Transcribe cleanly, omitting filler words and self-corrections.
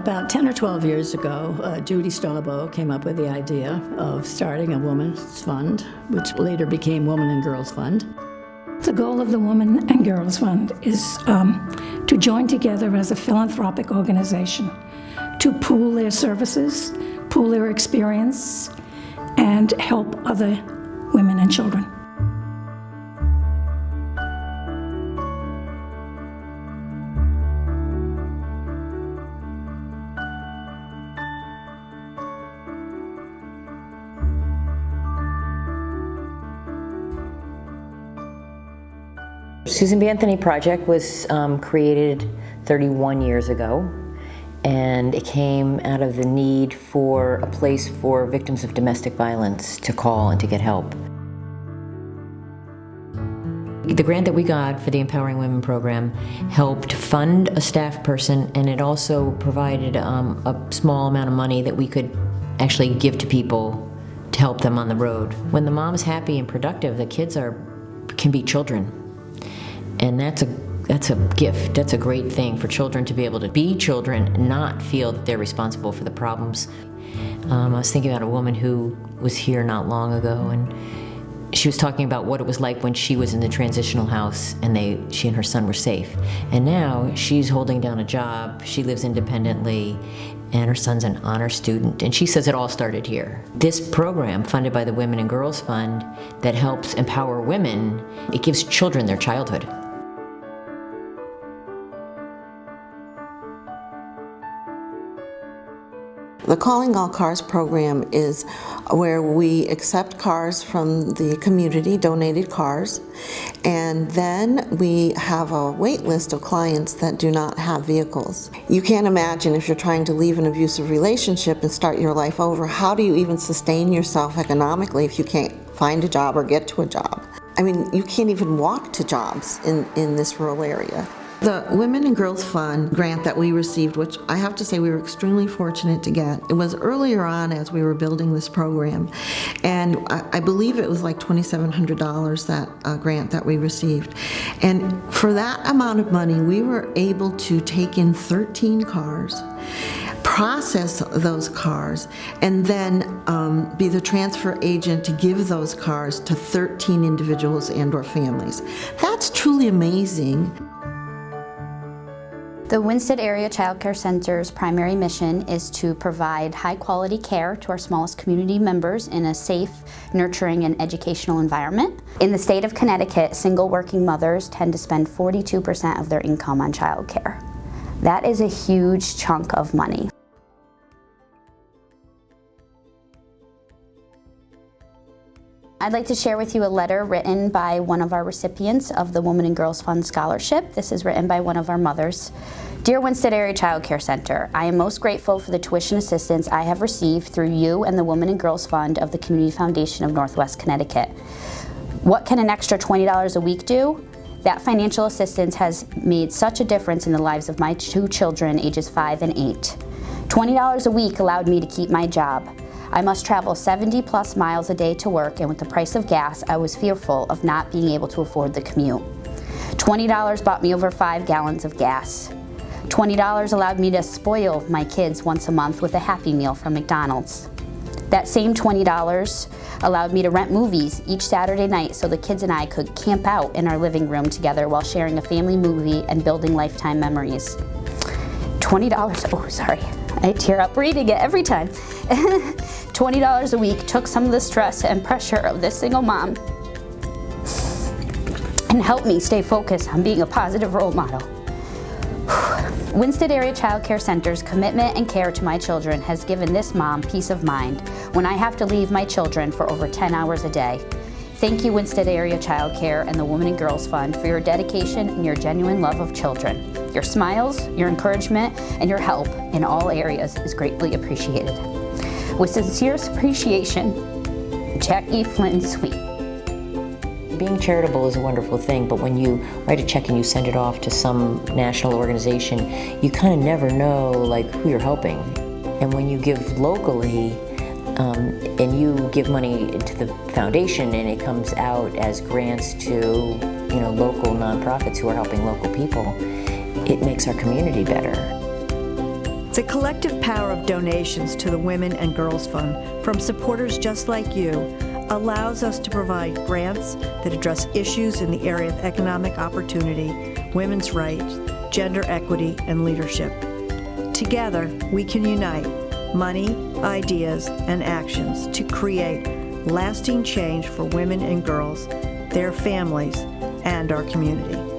About 10 or 12 years ago, Judy Stolabo came up with the idea of starting a women's fund, which later became Women and Girls Fund. The goal of the Women and Girls Fund is to join together as a philanthropic organization to pool their services, pool their experience, and help other women and children. Susan B. Anthony Project was created 31 years ago, and it came out of the need for a place for victims of domestic violence to call and to get help. The grant that we got for the Empowering Women program helped fund a staff person, and it also provided a small amount of money that we could actually give to people to help them on the road. When the mom is happy and productive, the kids can be children. And that's a gift. That's a great thing for children to be able to be children and not feel that they're responsible for the problems. I was thinking about a woman who was here not long ago, and she was talking about what it was like when she was in the transitional house and she and her son were safe. And now she's holding down a job, she lives independently, and her son's an honor student, and she says it all started here. This program, funded by the Women and Girls Fund, that helps empower women, it gives children their childhood. The Calling All Cars program is where we accept cars from the community, donated cars, and then we have a wait list of clients that do not have vehicles. You can't imagine if you're trying to leave an abusive relationship and start your life over, how do you even sustain yourself economically if you can't find a job or get to a job? I mean, you can't even walk to jobs in this rural area. The Women and Girls Fund grant that we received, which I have to say we were extremely fortunate to get, it was earlier on as we were building this program, and I believe it was like $2,700, that grant that we received. And for that amount of money, we were able to take in 13 cars, process those cars, and then be the transfer agent to give those cars to 13 individuals and/or families. That's truly amazing. The Winsted Area Child Care Center's primary mission is to provide high-quality care to our smallest community members in a safe, nurturing, and educational environment. In the state of Connecticut, single working mothers tend to spend 42% of their income on child care. That is a huge chunk of money. I'd like to share with you a letter written by one of our recipients of the Women and Girls Fund Scholarship. This is written by one of our mothers. Dear Winsted Area Child Care Center, I am most grateful for the tuition assistance I have received through you and the Women and Girls Fund of the Community Foundation of Northwest Connecticut. What can an extra $20 a week do? That financial assistance has made such a difference in the lives of my 2 children, ages 5 and 8. $20 a week allowed me to keep my job. I must travel 70+ miles a day to work, and with the price of gas, I was fearful of not being able to afford the commute. $20 bought me over 5 gallons of gas. $20 allowed me to spoil my kids once a month with a Happy Meal from McDonald's. That same $20 allowed me to rent movies each Saturday night so the kids and I could camp out in our living room together while sharing a family movie and building lifetime memories. $20, oh sorry, I tear up reading it every time. $20 a week took some of the stress and pressure of this single mom and helped me stay focused on being a positive role model. Winsted Area Child Care Center's commitment and care to my children has given this mom peace of mind when I have to leave my children for over 10 hours a day. Thank you, Winsted Area Child Care and the Women and Girls Fund, for your dedication and your genuine love of children. Your smiles, your encouragement, and your help in all areas is greatly appreciated. With sincerest appreciation, Jackie Flynn Sweet. Being charitable is a wonderful thing, but when you write a check and you send it off to some national organization, you kind of never know who you're helping. And when you give locally, and you give money to the foundation and it comes out as grants to local nonprofits who are helping local people, it makes our community better. The collective power of donations to the Women and Girls Fund from supporters just like you allows us to provide grants that address issues in the area of economic opportunity, women's rights, gender equity, and leadership. Together, we can unite money, ideas, and actions to create lasting change for women and girls, their families, and our community.